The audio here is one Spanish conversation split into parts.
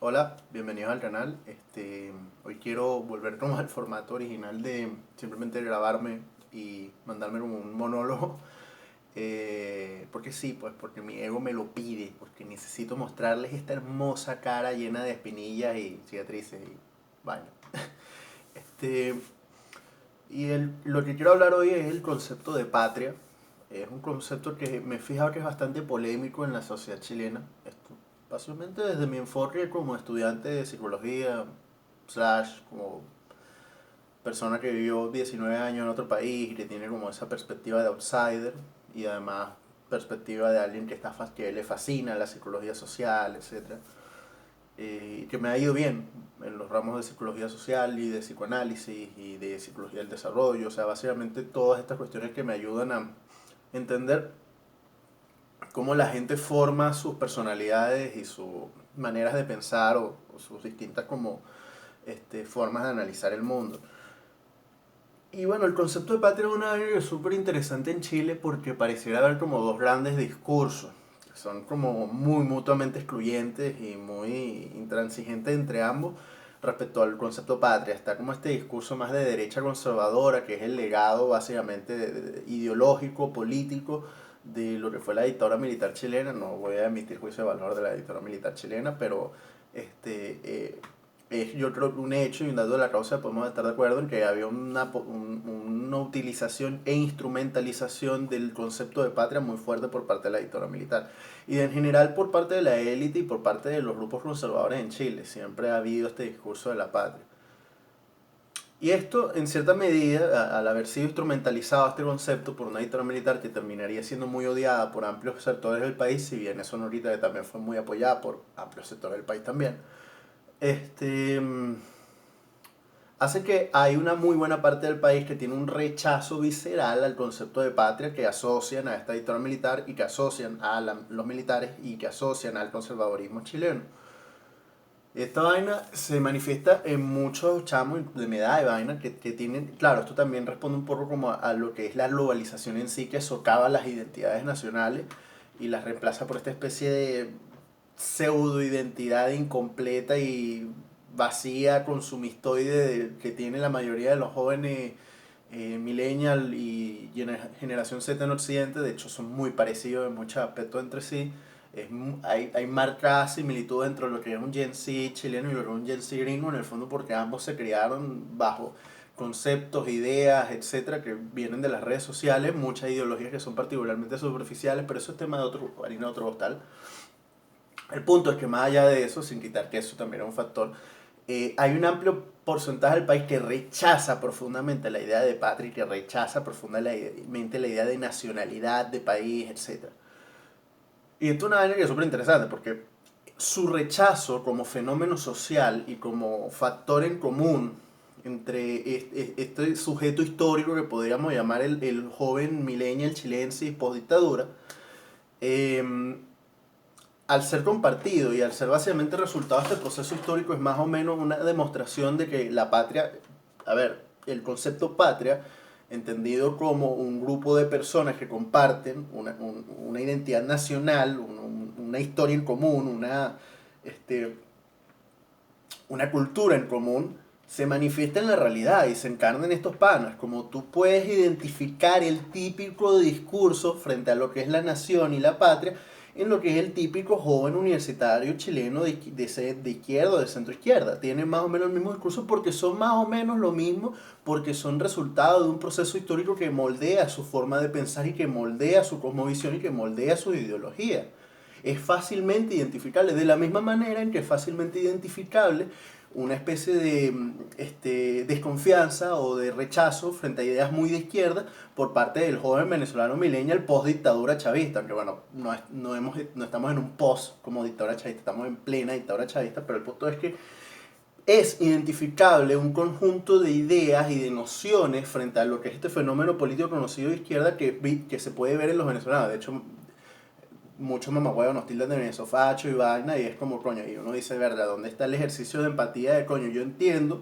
Hola, bienvenidos al canal. Hoy quiero volver como al formato original de simplemente grabarme y mandarme como un monólogo. Porque sí, pues porque mi ego me lo pide, porque necesito mostrarles esta hermosa cara llena de espinillas y cicatrices y vaina. Este, lo que quiero hablar hoy es el concepto de patria. Es un concepto que me he fijado que es bastante polémico en la sociedad chilena. Esto, básicamente desde mi enfoque como estudiante de psicología, slash como persona que vivió 19 años en otro país y que tiene como esa perspectiva de outsider y además perspectiva de alguien que le fascina la psicología social, etcétera, que me ha ido bien en los ramos de psicología social y de psicoanálisis y de psicología del desarrollo, o sea, básicamente todas estas cuestiones que me ayudan a entender cómo la gente forma sus personalidades y sus maneras de pensar o sus distintas como formas de analizar el mundo. Y bueno, el concepto de patria es una área súper interesante en Chile porque pareciera haber como dos grandes discursos, que son como muy mutuamente excluyentes y muy intransigentes entre ambos respecto al concepto patria. Está como este discurso más de derecha conservadora, que es el legado básicamente ideológico, político de lo que fue la dictadura militar chilena. No voy a emitir juicio de valor de la dictadura militar chilena, pero es yo creo que un hecho y un dato de la causa podemos estar de acuerdo en que había una utilización e instrumentalización del concepto de patria muy fuerte por parte de la dictadura militar y en general por parte de la élite y por parte de los grupos conservadores en Chile. Siempre ha habido este discurso de la patria. Y esto, en cierta medida, al haber sido instrumentalizado este concepto por una dictadura militar que terminaría siendo muy odiada por amplios sectores del país, si bien eso ahorita que también fue muy apoyada por amplios sectores del país también, este, hace que hay una muy buena parte del país que tiene un rechazo visceral al concepto de patria que asocian a esta dictadura militar y que asocian a los militares y que asocian al conservadurismo chileno. Esta vaina se manifiesta en muchos chamos de mi edad de vaina que tienen, claro, esto también responde un poco como a lo que es la globalización en sí, que socava las identidades nacionales y las reemplaza por esta especie de pseudo identidad incompleta y vacía, consumistoide que tiene la mayoría de los jóvenes millennial y generación Z en Occidente. De hecho son muy parecidos en muchos aspectos entre sí. Hay marcadas similitudes entre lo que es un Gen Z chileno y lo que es un Gen Z gringo, en el fondo porque ambos se criaron bajo conceptos, ideas, etcétera, que vienen de las redes sociales, muchas ideologías que son particularmente superficiales, pero eso es tema de otro, harina de otro costal. El punto es que más allá de eso, sin quitar que eso también es un factor, hay un amplio porcentaje del país que rechaza profundamente la idea de patria y que rechaza profundamente la idea de nacionalidad, de país, etc. Y esto es una vaina que es súper interesante porque su rechazo como fenómeno social y como factor en común entre este sujeto histórico que podríamos llamar el joven millennial chilense post dictadura, eh, al ser compartido y al ser básicamente resultado de este proceso histórico es más o menos una demostración de que la patria, a ver, el concepto patria, entendido como un grupo de personas que comparten una identidad nacional, una historia en común, este, una cultura en común, se manifiesta en la realidad y se encarna en estos panas. Como tú puedes identificar el típico discurso frente a lo que es la nación y la patria, en lo que es el típico joven universitario chileno de izquierda o de centro izquierda. Tienen más o menos el mismo discurso porque son más o menos lo mismo, porque son resultado de un proceso histórico que moldea su forma de pensar y que moldea su cosmovisión y que moldea su ideología. Es fácilmente identificable, de la misma manera en que es fácilmente identificable una especie de desconfianza o de rechazo frente a ideas muy de izquierda por parte del joven venezolano millennial post dictadura chavista, aunque bueno, no estamos en un post como dictadura chavista, estamos en plena dictadura chavista, pero el punto es que es identificable un conjunto de ideas y de nociones frente a lo que es este fenómeno político conocido de izquierda que se puede ver en los venezolanos. De hecho, muchos mamahuevos nos tildan de venezofacho y vaina, y es como, coño, y uno dice, verdad, ¿dónde está el ejercicio de empatía de, coño, yo entiendo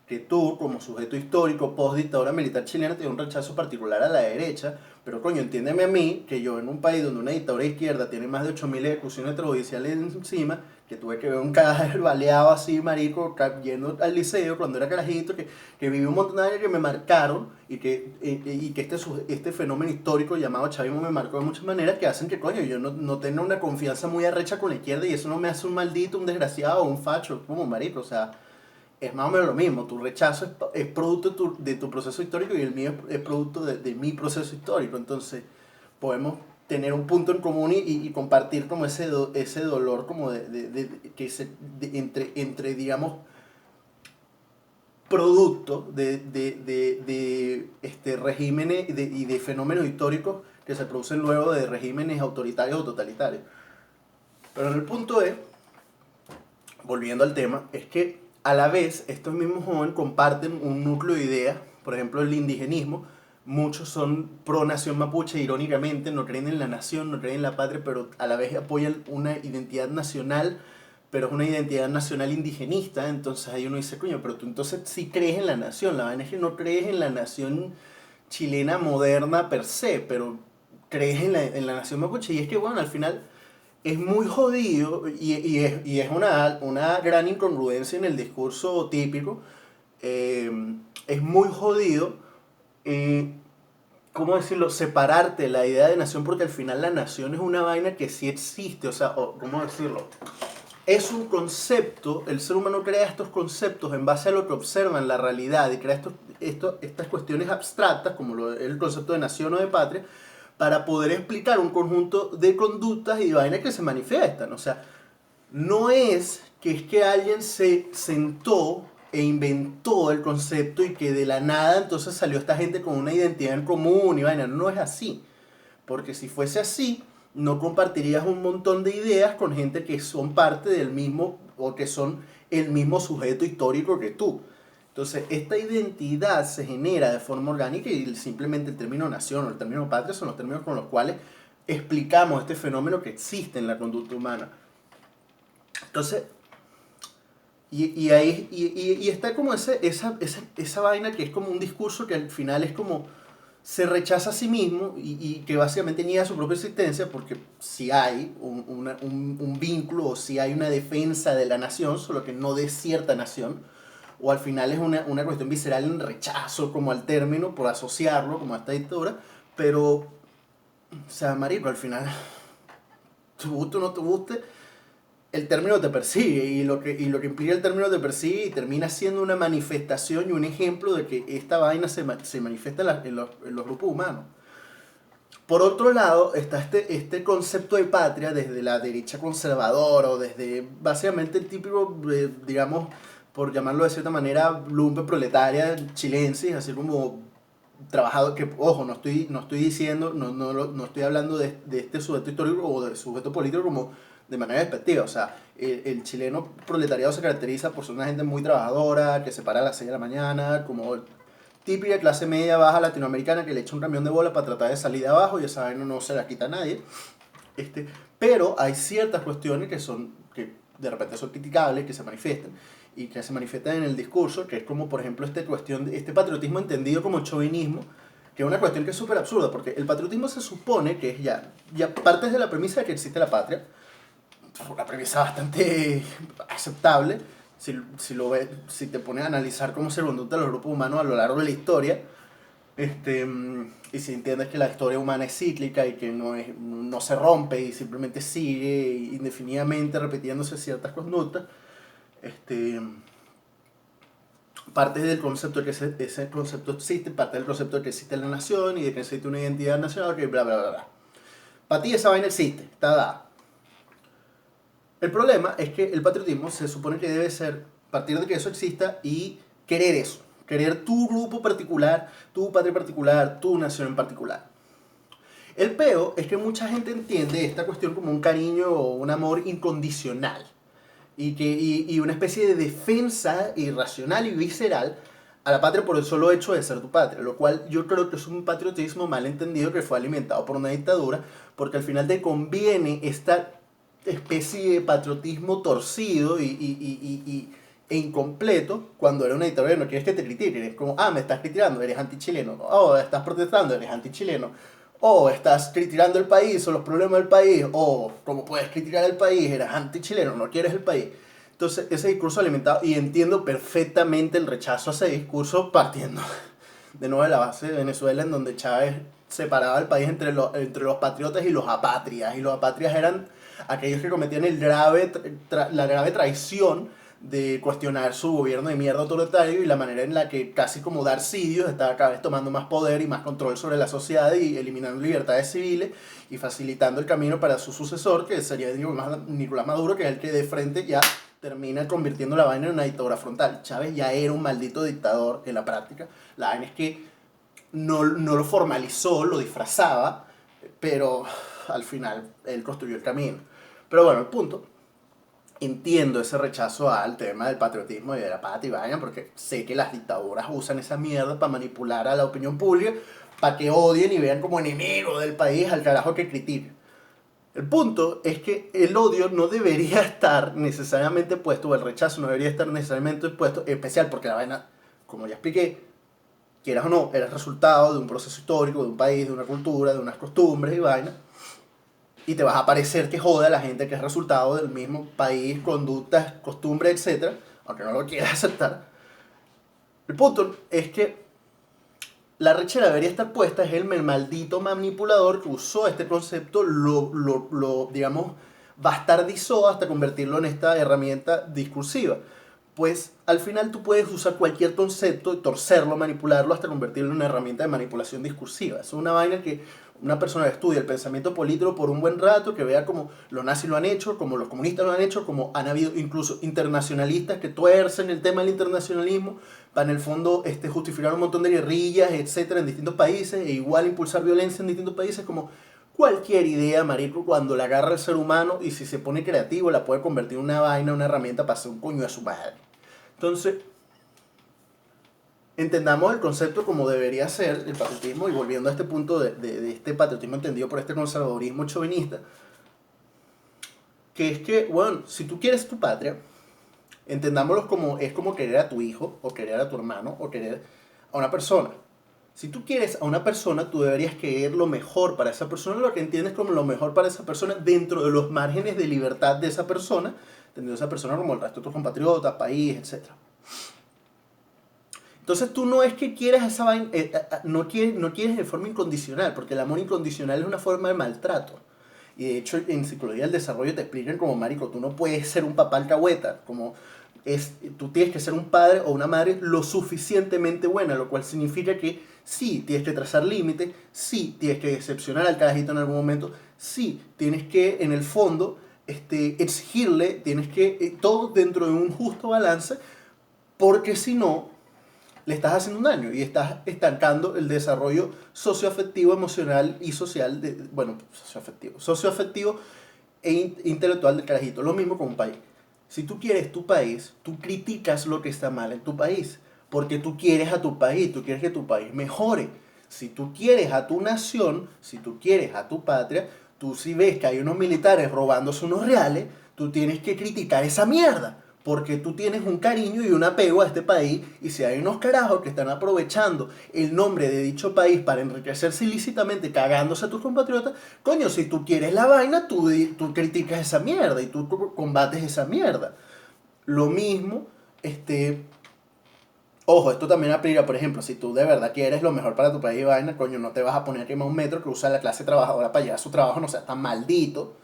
que tú, como sujeto histórico, post dictadura militar chilena, tienes un rechazo particular a la derecha, Pero coño, entiéndeme a mí, que yo en un país donde una dictadura de izquierda tiene más de 8.000 ejecuciones extrajudiciales encima, que tuve que ver un cadáver baleado así, marico, yendo al liceo cuando era carajito, que viví un montón de años que me marcaron y que este fenómeno histórico llamado chavismo me marcó de muchas maneras que hacen que, coño, yo no tenga una confianza muy arrecha con la izquierda y eso no me hace un maldito, un desgraciado o un facho, como marico, o sea, es más o menos lo mismo. Tu rechazo es producto de tu proceso histórico y el mío es producto de mi proceso histórico. Entonces, podemos tener un punto en común y compartir como ese dolor como entre, digamos, producto de regímenes y de fenómenos históricos que se producen luego de regímenes autoritarios o totalitarios. Pero el punto es, volviendo al tema, es que a la vez estos mismos jóvenes comparten un núcleo de ideas, por ejemplo el indigenismo, muchos son pro nación mapuche, irónicamente, no creen en la nación, no creen en la patria, pero a la vez apoyan una identidad nacional, pero es una identidad nacional indigenista, entonces ahí uno dice, coño, pero tú entonces sí crees en la nación, la vaina es que no crees en la nación chilena moderna per se, pero crees en la nación mapuche, y es que bueno, al final es muy jodido y es una gran incongruencia en el discurso típico. Es muy jodido, eh, ¿cómo decirlo? Separarte de la idea de nación porque al final la nación es una vaina que sí existe, o sea, ¿cómo decirlo? Es un concepto, el ser humano crea estos conceptos en base a lo que observa en la realidad y crea estas cuestiones abstractas, como el concepto de nación o de patria, para poder explicar un conjunto de conductas y de vainas que se manifiestan. O sea, no es que alguien se sentó e inventó el concepto y que de la nada entonces salió esta gente con una identidad en común y vaina. No es así. Porque si fuese así, no compartirías un montón de ideas con gente que son parte del mismo o que son el mismo sujeto histórico que tú. Entonces, esta identidad se genera de forma orgánica y simplemente el término nación o el término patria son los términos con los cuales explicamos este fenómeno que existe en la conducta humana. Entonces, y está como esa vaina que es como un discurso que al final es como se rechaza a sí mismo y que básicamente niega su propia existencia porque si hay un vínculo o si hay una defensa de la nación, solo que no de cierta nación, o al final es una cuestión visceral en rechazo como al término por asociarlo como a esta dictadura, pero, o sea, marico, al final, te guste o no te guste, el término te persigue y lo que implica el término te persigue y termina siendo una manifestación y un ejemplo de que esta vaina se manifiesta en los grupos humanos. Por otro lado, está este concepto de patria desde la derecha conservadora o desde básicamente el típico, digamos, por llamarlo de cierta manera, lumpe proletaria chilensis, así como trabajado, que ojo, no estoy diciendo, no estoy hablando de este sujeto histórico o de sujeto político como de manera despectiva. O sea, el chileno proletariado se caracteriza por ser una gente muy trabajadora, que se para a las 6 de la mañana, como típica clase media baja latinoamericana que le echa un camión de bola para tratar de salir de abajo y esa vaina no se la quita a nadie. Pero hay ciertas cuestiones que de repente son criticables, que se manifiestan y que se manifiestan en el discurso, que es como por ejemplo este patriotismo entendido como chauvinismo, que es una cuestión que es súper absurda, porque el patriotismo se supone que es ya partes de la premisa de que existe la patria, una premisa bastante aceptable, si te pones a analizar cómo se conductan los grupos humanos a lo largo de la historia, y si entiendes que la historia humana es cíclica y que no se rompe y simplemente sigue indefinidamente repitiéndose ciertas conductas, parte del concepto de que ese concepto existe, parte del concepto de que existe la nación y de que existe una identidad nacional, que bla, bla, bla, bla. Para ti esa vaina existe, está dada. El problema es que el patriotismo se supone que debe ser partir de que eso exista y querer eso. Querer tu grupo particular, tu patria particular, tu nación en particular. El peo es que mucha gente entiende esta cuestión como un cariño o un amor incondicional. Y una especie de defensa irracional y visceral a la patria por el solo hecho de ser tu patria, lo cual yo creo que es un patriotismo mal entendido que fue alimentado por una dictadura, porque al final te conviene esta especie de patriotismo torcido e incompleto cuando eres una dictadura y no quieres que te critiquen. Es como, me estás criticando, eres antichileno. Oh, estás protestando, eres antichileno. o estás criticando el país o los problemas del país, o como puedes criticar el país, eres anti-chileno, no quieres el país. Entonces, ese discurso alimentado, y entiendo perfectamente el rechazo a ese discurso partiendo de nuevo de la base de Venezuela, en donde Chávez separaba el país entre los patriotas y los apátridas, y los apátridas eran aquellos que cometían la grave traición de cuestionar su gobierno de mierda autoritario y la manera en la que casi como Darcidios estaba cada vez tomando más poder y más control sobre la sociedad y eliminando libertades civiles y facilitando el camino para su sucesor, que sería Nicolás Maduro, que es el que de frente ya termina convirtiendo la vaina en una dictadura frontal. Chávez ya era un maldito dictador en la práctica. La vaina es que no lo formalizó, lo disfrazaba, pero al final él construyó el camino. Pero bueno, el punto, entiendo ese rechazo al tema del patriotismo y de la patria y vaina, porque sé que las dictaduras usan esa mierda para manipular a la opinión pública, para que odien y vean como enemigo del país al carajo que critiquen. El punto es que el odio no debería estar necesariamente puesto, o el rechazo no debería estar necesariamente puesto, especial porque la vaina, como ya expliqué, quieras o no, era el resultado de un proceso histórico, de un país, de una cultura, de unas costumbres y vaina. Y te vas a parecer que jode a la gente que es resultado del mismo país, conductas, costumbres, etc. Aunque no lo quieras aceptar. El punto es que la rechera debería estar puesta, es el maldito manipulador que usó este concepto, digamos, bastardizó hasta convertirlo en esta herramienta discursiva. Pues al final tú puedes usar cualquier concepto y torcerlo, manipularlo hasta convertirlo en una herramienta de manipulación discursiva. Es una vaina que una persona que estudia el pensamiento político por un buen rato, que vea como los nazis lo han hecho, como los comunistas lo han hecho, como han habido incluso internacionalistas que tuercen el tema del internacionalismo para en el fondo justificar un montón de guerrillas, etcétera, en distintos países, e igual impulsar violencia en distintos países, como cualquier idea, marico, cuando la agarra el ser humano y si se pone creativo la puede convertir en una vaina, una herramienta para hacer un coño a su madre. Entonces, entendamos el concepto como debería ser el patriotismo, y volviendo a este punto de este patriotismo entendido por este conservadurismo chauvinista, que es que, bueno, si tú quieres tu patria, entendámoslo como es como querer a tu hijo, o querer a tu hermano, o querer a una persona. Si tú quieres a una persona, tú deberías querer lo mejor para esa persona, lo que entiendes como lo mejor para esa persona dentro de los márgenes de libertad de esa persona, entendiendo esa persona como el resto de tus compatriotas, país, etc. Entonces tú no es que quieras esa vaina, no quieres de forma incondicional, porque el amor incondicional es una forma de maltrato. Y de hecho en psicología del desarrollo te explican como, marico, tú no puedes ser un papá alcahueta, como tú tienes que ser un padre o una madre lo suficientemente buena, lo cual significa que sí, tienes que trazar límites, sí, tienes que decepcionar al carajito en algún momento, sí, tienes que en el fondo exigirle, tienes que, todo dentro de un justo balance, porque si no, le estás haciendo un daño y estás estancando el desarrollo socioafectivo, emocional y social, socioafectivo e intelectual del carajito. Lo mismo con un país. Si tú quieres tu país, tú criticas lo que está mal en tu país, porque tú quieres a tu país, tú quieres que tu país mejore. Si tú quieres a tu nación, si tú quieres a tu patria, tú si ves que hay unos militares robándose unos reales, tú tienes que criticar esa mierda, porque tú tienes un cariño y un apego a este país, y si hay unos carajos que están aprovechando el nombre de dicho país para enriquecerse ilícitamente cagándose a tus compatriotas, coño, si tú quieres la vaina, tú criticas esa mierda y tú combates esa mierda. Lo mismo, ojo, esto también aplica, por ejemplo, si tú de verdad quieres lo mejor para tu país y vaina, coño, no te vas a poner a quemar un metro que usa la clase trabajadora para llegar a su trabajo, no sea tan maldito,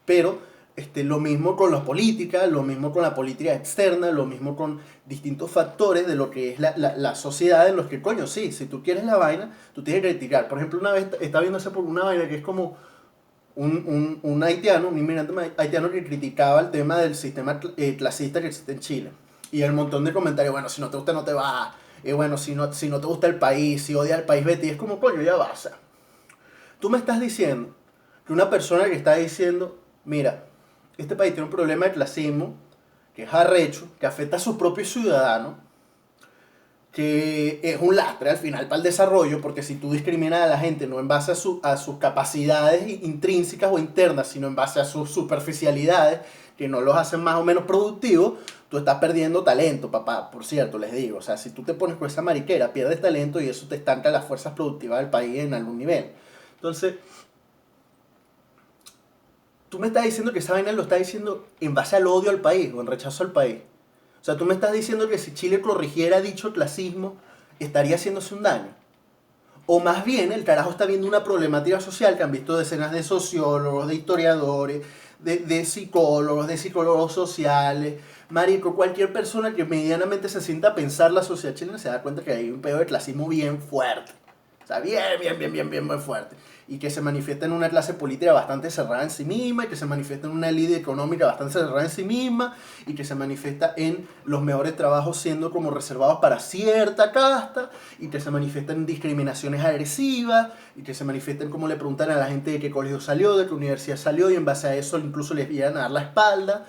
pero lo mismo con las políticas, lo mismo con la política externa, lo mismo con distintos factores de lo que es la sociedad en los que, coño, sí, si tú quieres la vaina, tú tienes que criticar. Por ejemplo, una vez estaba viendo hace poco una vaina que es como un haitiano, un inmigrante haitiano que criticaba el tema del sistema clasista que existe en Chile. Y el montón de comentarios, bueno, si no te gusta no te vas, bueno, si no te gusta el país, si odias el país, vete. Y es como, coño, ya vas. Tú me estás diciendo que una persona que está diciendo, mira, este país tiene un problema de clasismo, que es arrecho, que afecta a sus propios ciudadanos, que es un lastre al final para el desarrollo, porque si tú discriminas a la gente no en base a sus capacidades intrínsecas o internas, sino en base a sus superficialidades, que no los hacen más o menos productivos, tú estás perdiendo talento, papá, por cierto, les digo. O sea, si tú te pones con esa mariquera, pierdes talento y eso te estanca las fuerzas productivas del país en algún nivel. Entonces, tú me estás diciendo que esa vaina lo estás diciendo en base al odio al país o en rechazo al país. O sea, tú me estás diciendo que si Chile corrigiera dicho clasismo, estaría haciéndose un daño. O más bien, el carajo está viendo una problemática social que han visto decenas de sociólogos, de historiadores, de psicólogos sociales. Marico, cualquier persona que medianamente se sienta a pensar la sociedad chilena se da cuenta que hay un pedo de clasismo bien fuerte. O sea, bien muy fuerte. Y que se manifiesta en una clase política bastante cerrada en sí misma, y que se manifiesta en una élite económica bastante cerrada en sí misma, y que se manifiesta en los mejores trabajos siendo como reservados para cierta casta, y que se manifiesta en discriminaciones agresivas, y que se manifiesta en cómo le preguntan a la gente de qué colegio salió, de qué universidad salió, y en base a eso incluso les vienen a dar la espalda.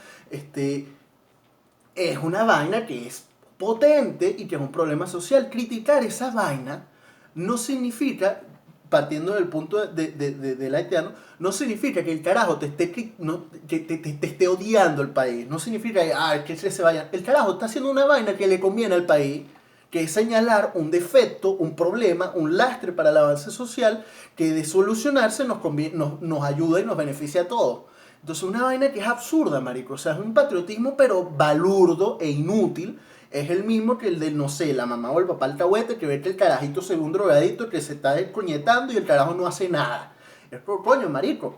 Es una vaina que es potente y que es un problema social. Criticar esa vaina no significa, partiendo del punto del haitiano, no significa que el carajo te esté, no, que te esté odiando el país. No significa que se vaya. El carajo está haciendo una vaina que le conviene al país, que es señalar un defecto, un problema, un lastre para el avance social, que de solucionarse nos ayuda y nos beneficia a todos. Entonces una vaina que es absurda, marico. O sea, es un patriotismo pero balurdo e inútil. Es el mismo que el de, no sé, la mamá o el papá alcahuete que ve que el carajito se ve un drogadito que se está descoñetando y el carajo no hace nada. Es por coño, marico.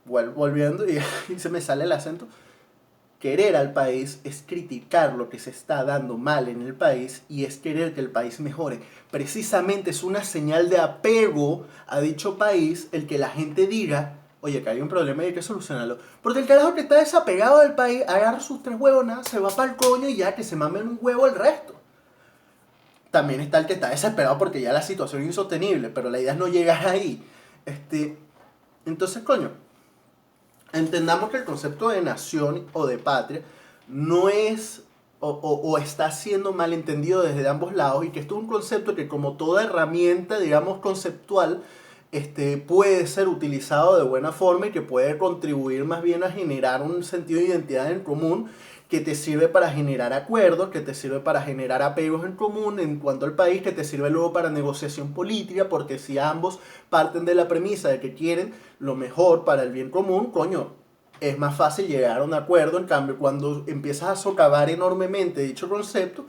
Volviendo y se me sale el acento. Querer al país es criticar lo que se está dando mal en el país y es querer que el país mejore. Precisamente es una señal de apego a dicho país el que la gente diga, oye, que hay un problema y hay que solucionarlo. Porque el carajo que está desapegado del país agarra sus tres huevonas, se va para el coño y ya que se mamen un huevo el resto. También está el que está desesperado porque ya la situación es insostenible, pero la idea es no llegar ahí. Entonces, coño, entendamos que el concepto de nación o de patria no es o está siendo malentendido desde ambos lados y que esto es un concepto que como toda herramienta, digamos, conceptual, puede ser utilizado de buena forma y que puede contribuir más bien a generar un sentido de identidad en común que te sirve para generar acuerdos, que te sirve para generar apegos en común en cuanto al país, que te sirve luego para negociación política, porque si ambos parten de la premisa de que quieren lo mejor para el bien común, coño, es más fácil llegar a un acuerdo. En cambio, cuando empiezas a socavar enormemente dicho concepto,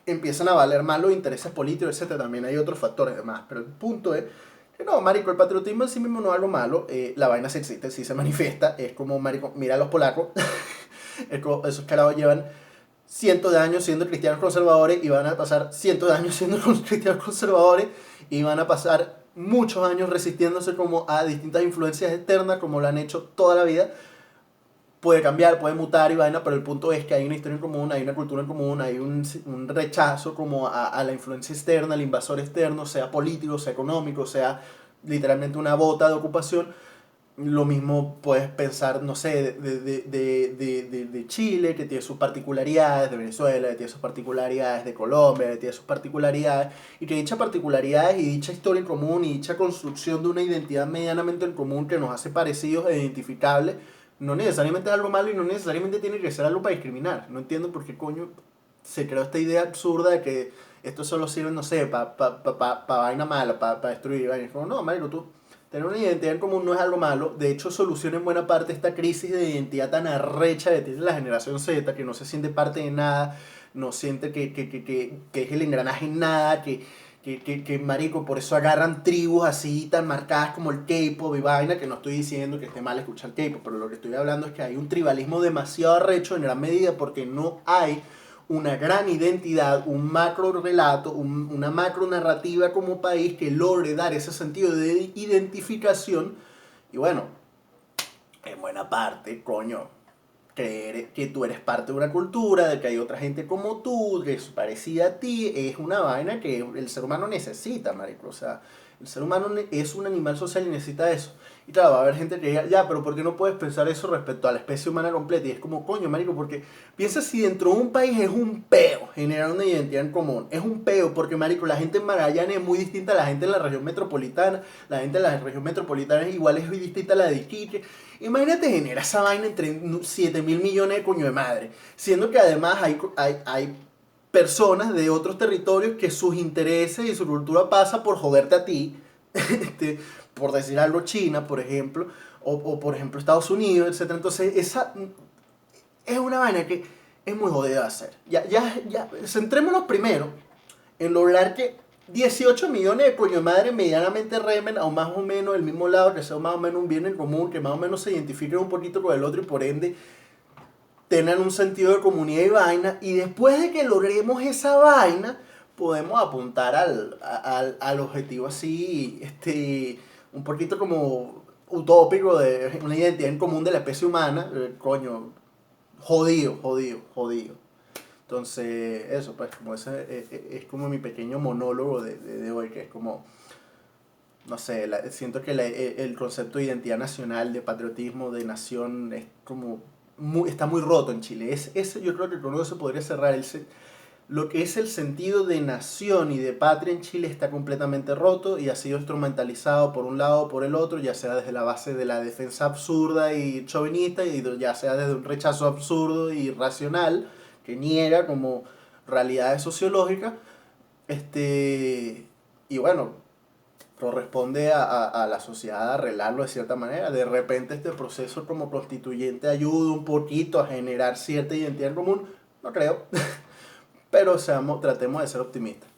empiezan a valer más los intereses políticos, etc. También hay otros factores además, pero el punto es que no, marico, el patriotismo en sí mismo no es algo malo, la vaina sí existe, sí se manifiesta, es como, marico, mira a los polacos, esos carajos llevan cientos de años siendo cristianos conservadores y van a pasar cientos de años siendo cristianos conservadores y van a pasar muchos años resistiéndose como a distintas influencias externas como lo han hecho toda la vida. Puede cambiar, puede mutar y vaina, pero el punto es que hay una historia en común, hay una cultura en común, hay un rechazo como a la influencia externa, al invasor externo, sea político, sea económico, sea literalmente una bota de ocupación. Lo mismo puedes pensar, no sé, de Chile, que tiene sus particularidades, de Venezuela, que tiene sus particularidades, de Colombia, que tiene sus particularidades, y que dichas particularidades y dicha historia en común y dicha construcción de una identidad medianamente en común que nos hace parecidos e identificables, no necesariamente es algo malo y no necesariamente tiene que ser algo para discriminar. No entiendo por qué coño se creó esta idea absurda de que esto solo sirve, no sé, para vaina mala, para destruir vainas. Como, no, marico, tú tener una identidad en común no es algo malo. De hecho, soluciona en buena parte esta crisis de identidad tan arrecha que tiene la generación Z, que no se siente parte de nada, no siente que es el engranaje en nada, que marico, por eso agarran tribus así tan marcadas como el K-pop y vaina, que no estoy diciendo que esté mal escuchar K-pop, pero lo que estoy hablando es que hay un tribalismo demasiado arrecho en gran medida porque no hay una gran identidad, un macro relato, una macro narrativa como país que logre dar ese sentido de identificación. Y bueno, en buena parte, coño, creer que tú eres parte de una cultura, de que hay otra gente como tú, que es parecida a ti, es una vaina que el ser humano necesita, marico. O sea, El ser humano es un animal social y necesita eso. Y claro, va a haber gente que diga, ya, pero ¿por qué no puedes pensar eso respecto a la especie humana completa? Y es como, coño, marico, porque piensa si dentro de un país es un peo generar una identidad en común. Es un peo porque, marico, la gente en Magallanes es muy distinta a la gente en la región metropolitana. La gente en la región metropolitana es igual, es muy distinta a la de Iquique. Imagínate generar esa vaina entre 7.000 millones de coño de madre. Siendo que además hay personas de otros territorios que sus intereses y su cultura pasa por joderte a ti, por decir algo China, por ejemplo, o por ejemplo Estados Unidos, etcétera. Entonces, esa es una vaina que es muy jodida de hacer. Ya, centrémonos primero en lograr que 18 millones de coño de madre medianamente remen a más o menos el mismo lado, que sea más o menos un bien en común, que más o menos se identifiquen un poquito con el otro y por ende tengan un sentido de comunidad y vaina, y después de que logremos esa vaina, podemos apuntar al objetivo así, un poquito como utópico de una identidad en común de la especie humana, coño, jodido, jodido, jodido. Entonces, eso, pues, como ese es como mi pequeño monólogo de hoy, que es como, no sé, siento que el concepto de identidad nacional, de patriotismo, de nación, es como está muy roto en Chile. Yo creo que con eso se podría cerrar. Lo que es el sentido de nación y de patria en Chile está completamente roto y ha sido instrumentalizado por un lado o por el otro, ya sea desde la base de la defensa absurda y chauvinista, y ya sea desde un rechazo absurdo y racional que niega como realidades sociológicas. Y bueno, corresponde a la sociedad arreglarlo de cierta manera. De repente este proceso como constituyente ayuda un poquito a generar cierta identidad en común, no creo, pero tratemos de ser optimistas.